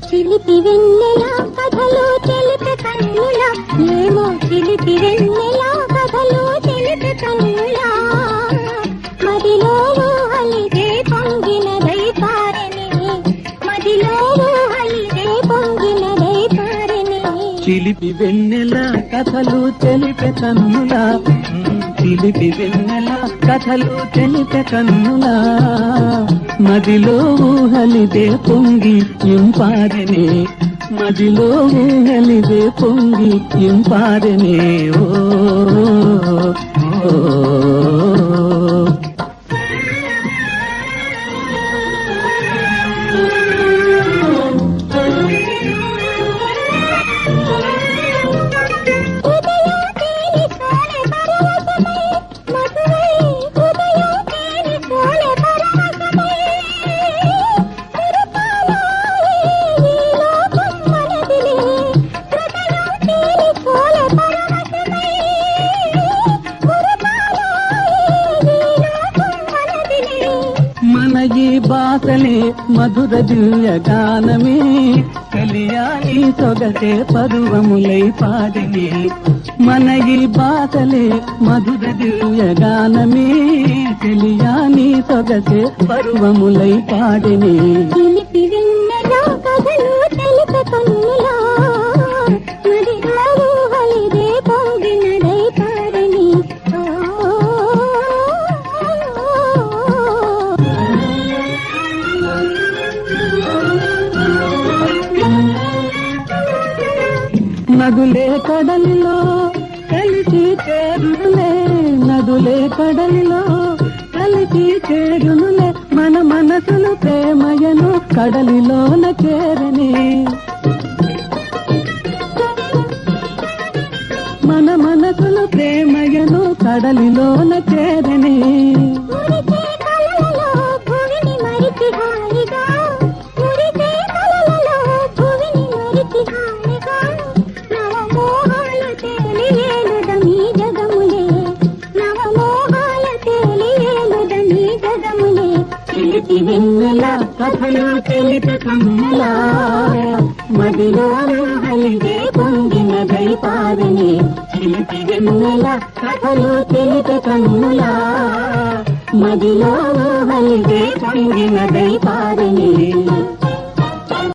చిలిపి వెన్నెల కథలు తెలిపే కన్నుల ఏమో చిలిపి వెన్నెల కథలు తెలిపే కన్నుల మదిలో ఊహలిదే పొంగినదై పారని మదిలో ఊహలిదే పొంగినదై పారని చిలిపి వెన్నెల కథలు తెలిపే కన్నుల చిలిపి వెన్నెల కథలు తెలిపే కన్నుల మదిలో ఊహలిదే పొంగి ఇంపారనే మదిలో ఊహలిదే పొంగి ఇంపారనే ఓ ఈ బాసలే మధుర దివ్య గానమే కలియాలి సొగసే పరువములై పాడినే మన ఈ బాసలే మధుర దివ్య గానమే కలియాలి సొగసే పరువములై పాడినే చిలిపి వెన్నెల కథలు తెలిపే కన్నుల మదిలో ఊహలిదే పొంగినదై పారని నదులే కడలిలో కలిసి చేరునులే నదులే కడలిలో కలిసి చేరునులే మన మనసులు ప్రేమయను కడలిలోన చేరని మన మనసులు ప్రేమయను కడలిలోన చేరని చిలిపి వెన్నెల కథలు తెలిపే కన్నుల మదిలో ఊహలిదే పొంగినదై పారని చిలిపి వెన్నెల కథలు తెలిపే కన్నుల మదిలో ఊహలిదే పొంగినదై పారని